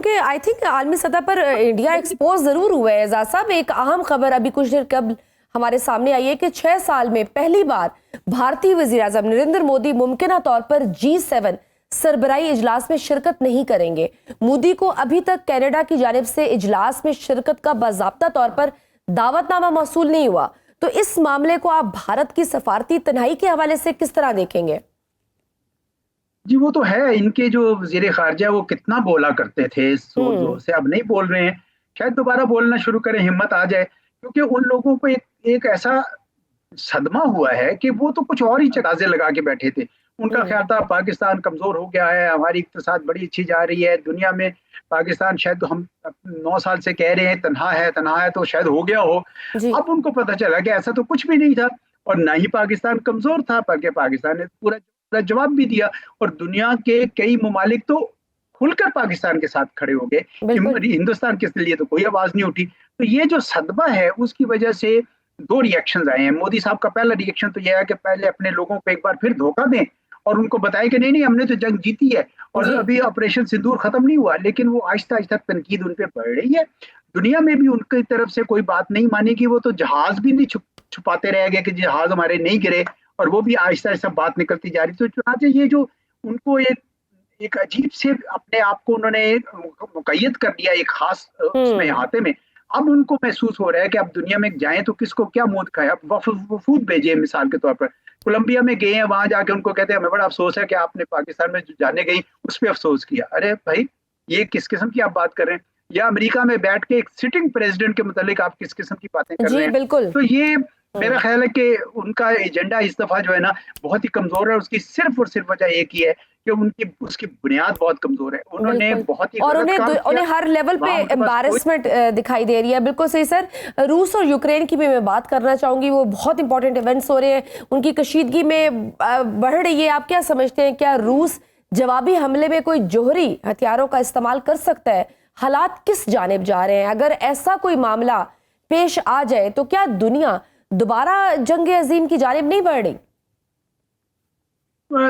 क्योंकि I think आलमी सतह पर इंडिया एक्सपोज जरूर हुआ है। एजाज साहब, एक अहम खबर अभी कुछ देर कबल हमारे सामने आई है कि 6 साल में पहली बार भारतीय वजीर आजम नरेंद्र मोदी मुमकिना तौर पर G7 सरबराही इजलास में शिरकत नहीं करेंगे। मोदी को अभी तक कनाडा की जानिब से इजलास में शिरकत का बाज़ाब्ता तौर पर दावतनामा मौसूल नहीं हुआ, तो इस मामले को आप भारत की सफारती तन्हाई के हवाले से किस तरह देखेंगे? जी, वो तो है। इनके जो वज़ीर ख़ारिजा वो कितना बोला करते थे, ज़ोर-ज़ोर से, अब नहीं बोल रहे हैं। शायद दोबारा बोलना शुरू करें, हिम्मत आ जाए, क्योंकि उन लोगों को एक ऐसा सदमा हुआ है कि वो तो कुछ और ही तराज़े लगा के बैठे थे। उनका ख़्याल था पाकिस्तान कमज़ोर हो गया है, हमारी इक़्तिसाद बड़ी अच्छी जा रही है, दुनिया में पाकिस्तान शायद हम 9 साल से कह रहे हैं तन्हा है तो शायद हो गया हो। जी। अब उनको पता चला कि ऐसा तो कुछ भी नहीं था और ना ही पाकिस्तान कमज़ोर था, बल्कि पाकिस्तान ने पूरा पूरा जवाब भी दिया और दुनिया के कई ममालिक तो खुलकर पाकिस्तान के साथ खड़े हो गए। बिल्कुल। हिंदुस्तान के लिए तो कोई आवाज़ नहीं उठी। तो ये जो सदमा है उसकी वजह से 2 रिएक्शंस आए हैं। मोदी साहब का पहला रिएक्शन तो यह है कि पहले अपने लोगों को एक बार फिर धोखा दें और उनको बताएं कि नहीं हमने तो जंग जीती है और जी। अभी ऑपरेशन सिंदूर खत्म नहीं हुआ। लेकिन वो आहिस्ता-आहिस्ता तनकीद उन पे बढ़ रही है। दुनिया में भी उनकी तरफ से कोई बात नहीं मानेगी। वो तो जहाज़ भी नहीं छुपाते रह गए कि जहाज़ हमारे नहीं गिरे और वो भी आहिस्ता-आहिस्ता बात निकलती जा रही। तो चुनांचे ये जो उनको एक अजीब से अपने आप को उन्होंने मुक़य्यद कर दिया एक ख़ास उसमें अहाते में। अब उनको महसूस हो रहा है कि अब दुनिया में जाएँ तो किसको क्या मुँह दिखाएँ। अब वफ़ूद भेजे मिसाल के तौर पर। कोलंबिया में गए हैं, वहाँ जाके उनको कहते हैं हमें बड़ा अफ़सोस है कि आपने पाकिस्तान में जो जाने गई उस पे अफ़सोस किया। अरे भाई, ये किस किस्म की आप बात कर रहे हैं? या अमेरिका में बैठ के एक सिटिंग प्रेसिडेंट के मुतालिक आप किस किस्म की बातें कर रहे जी हैं? बिल्कुल। तो ये मेरा ख्याल है कि उनका एजेंडा इस दफा जो है ना बहुत ही कमजोर है। उसकी सिर्फ और सिर्फ वजह एक ही है कि उसकी बुनियाद बहुत कमजोर है। उन्होंने बहुत ही और गलत काम किया। उन्हें हर लेवल पे एम्बैरेसमेंट दिखाई दे रही है। बिल्कुल सही सर। रूस और यूक्रेन की भी मैं बात करना चाहूंगी। वो बहुत इंपॉर्टेंट इवेंट्स हो रहे हैं, उनकी कशीदगी में बढ़ रही है। आप क्या समझते हैं, क्या रूस जवाबी हमले में कोई जोहरी हथियारों का इस्तेमाल कर सकता है? हालात किस जानिब जा रहे हैं? अगर ऐसा कोई मामला पेश आ जाए तो क्या दुनिया दोबारा जंग अजीम की जानिब नहीं बढ़ रही?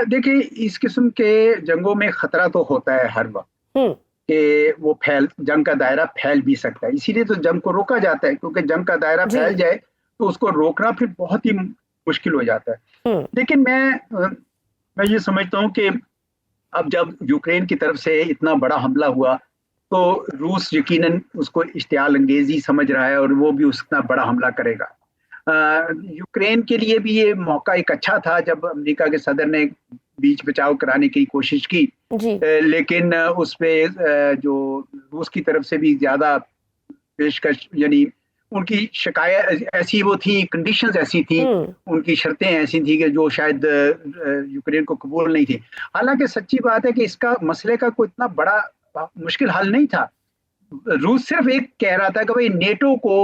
देखिए, इस किस्म के जंगों में खतरा तो होता है हर वक्त कि वो जंग का दायरा फैल भी सकता है। इसीलिए तो जंग को रोका जाता है, क्योंकि जंग का दायरा फैल जाए तो उसको रोकना फिर बहुत ही मुश्किल हो जाता है। लेकिन मैं ये समझता हूँ कि अब जब यूक्रेन की तरफ से इतना बड़ा हमला हुआ तो रूस यकीनन उसको इश्तियाल अंगेजी समझ रहा है और वो भी उतना बड़ा हमला करेगा। यूक्रेन के लिए भी ये मौका एक अच्छा था जब अमेरिका के सदर ने बीच बचाव कराने की कोशिश की। लेकिन उस पे जो रूस की तरफ से भी ज्यादा पेशकश, यानी उनकी शिकायत ऐसी वो थी, कंडीशंस ऐसी थी, उनकी शर्तें ऐसी थी कि जो शायद यूक्रेन को कबूल नहीं थी। हालांकि सच्ची बात है कि इसका मसले का कोई इतना बड़ा मुश्किल हल नहीं था। रूस सिर्फ एक कह रहा था कि भाई नेटो को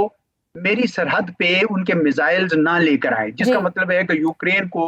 मेरी सरहद पे उनके मिसाइल्स ना लेकर आए, जिसका मतलब है कि यूक्रेन को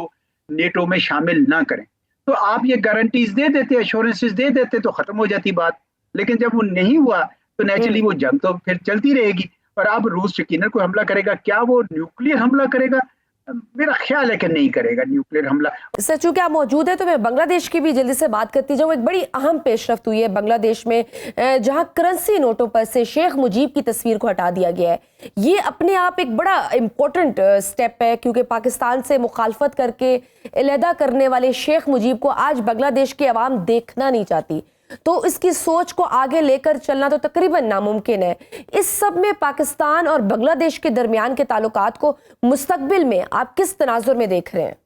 नेटो में शामिल ना करें। तो आप ये गारंटीज दे देते, एश्योरेंसेस दे देते तो खत्म हो जाती बात। लेकिन जब वो नहीं हुआ तो नेचुरली वो जंग तो फिर चलती रहेगी। और अब रूस यकीनन कोई हमला करेगा। क्या वो न्यूक्लियर हमला करेगा? मेरा ख्याल है कि नहीं करेगा न्यूक्लियर हमला। सर, चूंकि आप मौजूद है तो मैं बांग्लादेश की भी जल्दी से बात करती जाऊँ। एक बड़ी अहम पेशरफ्त हुई है बांग्लादेश में, जहां करेंसी नोटों पर से शेख मुजीब की तस्वीर को हटा दिया गया है। ये अपने आप एक बड़ा इंपॉर्टेंट स्टेप है, क्योंकि पाकिस्तान से मुखालफत करके अलहदा करने वाले शेख मुजीब को आज बांग्लादेश की आवाम देखना नहीं चाहती। तो इसकी सोच को आगे लेकर चलना तो तकरीबन नामुमकिन है। इस सब में पाकिस्तान और बांग्लादेश के दरमियान के ताल्लुकात को मुस्तकबिल में आप किस तनाजुर में देख रहे हैं?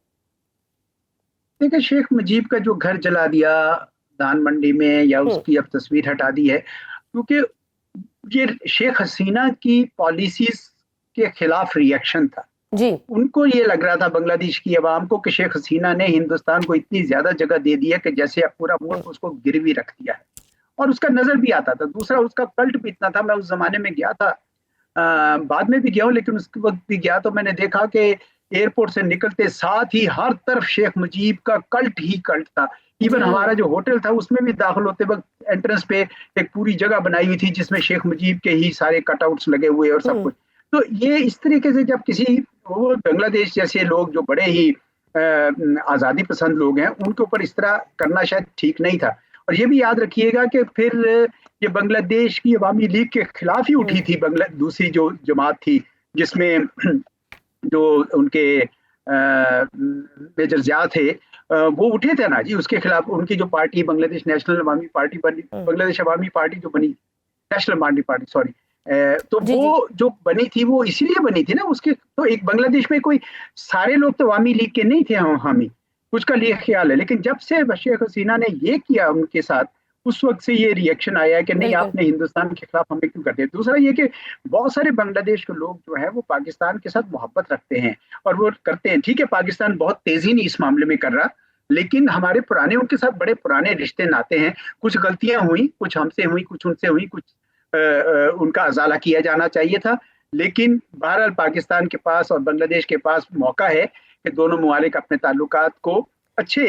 देखिए, शेख मुजीब का जो घर जला दिया धान मंडी में, या उसकी अब तस्वीर हटा दी है, क्योंकि ये शेख हसीना की पॉलिसीज के खिलाफ रिएक्शन था। जी। उनको ये लग रहा था बांग्लादेश की आवाम को कि शेख हसीना ने हिंदुस्तान को इतनी ज्यादा जगह दे दी है कि जैसे अब पूरा मुल्क उसको गिरवी रख दिया है, और उसका नजर भी आता था। दूसरा, उसका कल्ट भी इतना था। मैं उस जमाने में गया था, बाद में भी गया हूँ, लेकिन उस वक्त भी गया तो मैंने देखा कि एयरपोर्ट से निकलते साथ ही हर तरफ शेख मुजीब का कल्ट ही कल्ट था। इवन हमारा जो होटल था उसमें भी दाखिल होते वक्त एंट्रेंस पे एक पूरी जगह बनाई हुई थी जिसमें शेख मुजीब के ही सारे कटआउट्स लगे हुए और सब कुछ। तो ये इस तरीके से जब किसी वो बांग्लादेश जैसे लोग जो बड़े ही आज़ादी पसंद लोग हैं, उनके ऊपर इस तरह करना शायद ठीक नहीं था। और ये भी याद रखिएगा कि फिर ये बांग्लादेश की अवामी लीग के खिलाफ ही उठी थी। दूसरी जो जमात थी जिसमें जो उनके मेजर जिया थे, वो उठे थे ना जी उसके खिलाफ। उनकी जो पार्टी बांग्लादेश नेशनल अवामी पार्टी बनी, बांग्लादेश अवामी पार्टी जो बनी, नेशनल अवामी पार्टी सॉरी, तो वो जो बनी थी वो इसीलिए बनी थी ना। उसके तो एक बांग्लादेश में कोई सारे लोग तो अवामी लीग के नहीं थे हामी, कुछ का लिए ख्याल है। लेकिन जब से शेख हसीना ने ये किया उनके साथ, उस वक्त से ये रिएक्शन आया है कि नहीं आपने हिंदुस्तान के खिलाफ हमें क्यों करते हैं। दूसरा ये कि बहुत सारे बांग्लादेश के लोग जो है वो पाकिस्तान के साथ मोहब्बत रखते हैं और वो करते हैं। ठीक है, पाकिस्तान बहुत तेजी नहीं इस मामले में कर रहा, लेकिन हमारे पुराने उनके साथ बड़े पुराने रिश्ते नाते हैं। कुछ गलतियां हुई, कुछ हमसे हुई, कुछ उनसे हुई, कुछ उनका अजाला किया जाना चाहिए था। लेकिन बहरहाल पाकिस्तान के पास और बांग्लादेश के पास मौका है कि दोनों मुमालिक अपने ताल्लुकात को अच्छे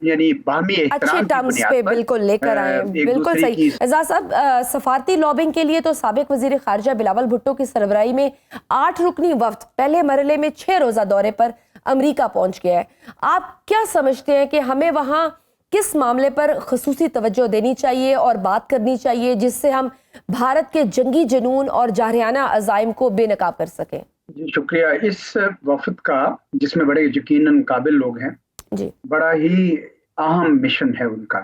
यानी बाहमी अच्छे टर्म्स पे बिल्कुल लेकर आए। बिल्कुल सही एजाज साहब, सफारती लॉबिंग के लिए तो साबिक वजीर खारजा बिलावल भुट्टो की सरबराही में 8 रुकनी वफ्द पहले मरहले में 6 रोजा दौरे पर अमेरिका पहुंच गया है। आप क्या समझते हैं कि हमें वहां किस मामले पर खुसूसी तवज्जो देनी चाहिए और बात करनी चाहिए जिससे हम भारत के जंगी जुनून और जारहाना अज़ाइम को बेनकाब कर सकें? जी शुक्रिया। इस वफद का, जिसमें बड़े यकीनन काबिल लोग हैं जी, बड़ा ही अहम मिशन है उनका,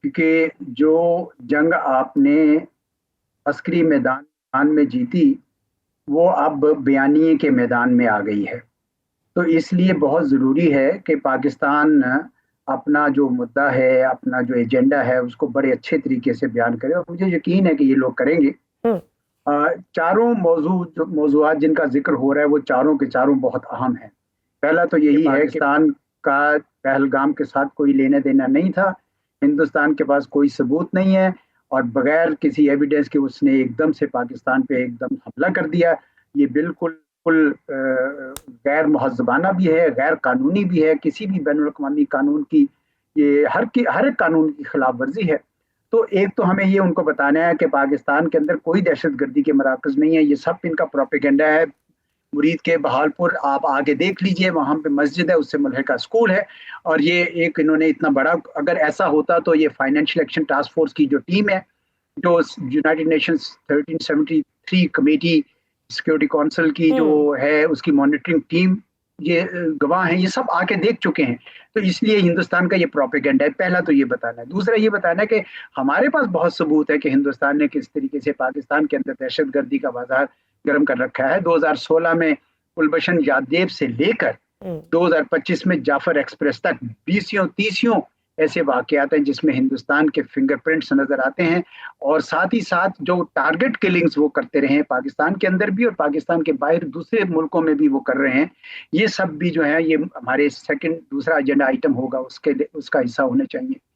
क्योंकि जो जंग आपने अस्करी मैदान में जीती वो अब बयानिए के मैदान में आ गई है। तो इसलिए बहुत ज़रूरी है कि पाकिस्तान अपना जो मुद्दा है, अपना जो एजेंडा है, उसको बड़े अच्छे तरीके से बयान करे और मुझे यकीन है कि ये लोग करेंगे। चारों मौजूआत जिनका जिक्र हो रहा है वो चारों के चारों बहुत अहम हैं। पहला तो यही है कि पाकिस्तान का पहलगाम के साथ कोई लेना देना नहीं था, हिंदुस्तान के पास कोई सबूत नहीं है और बगैर किसी एविडेंस के उसने एकदम से पाकिस्तान पे एकदम हमला कर दिया। ये बिल्कुल गैर मुहज़्ज़बाना भी है, गैर कानूनी भी है, किसी भी बैनुल अक़वामी कानून की ये हर एक कानून की खिलाफ वर्जी है। तो एक तो हमें ये उनको बताना है कि पाकिस्तान के अंदर कोई दहशतगर्दी के मराकज़ नहीं है, ये सब इनका प्रोपेगेंडा है। मुरीद के बहालपुर आप आगे देख लीजिए, वहाँ पे मस्जिद है, उससे मुल्हिका स्कूल है और ये एक इन्होंने इतना बड़ा, अगर ऐसा होता तो ये फाइनेंशियल एक्शन टास्क फोर्स की जो टीम है, जो United Nations 1373 committee security council की जो है उसकी मॉनिटरिंग टीम, ये गवाह हैं, ये सब आके देख चुके हैं। तो इसलिए हिंदुस्तान का ये प्रोपेगेंडा है। पहला तो ये बताना है। दूसरा ये बताना है कि हमारे पास बहुत सबूत है कि हिंदुस्तान ने किस तरीके से पाकिस्तान के अंदर दहशतगर्दी का बाजार गर्म कर रखा है। 2016 में गुलबशन यादेव से लेकर 2025 में जाफर एक्सप्रेस तक 20-30 ऐसे वाकयात हैं जिसमें हिंदुस्तान के फिंगरप्रिंट्स नजर आते हैं और साथ ही साथ जो टारगेट किलिंग्स वो करते रहे हैं पाकिस्तान के अंदर भी और पाकिस्तान के बाहर दूसरे मुल्कों में भी वो कर रहे हैं। ये सब भी जो है ये हमारे दूसरा एजेंडा आइटम होगा, उसका हिस्सा होने चाहिए।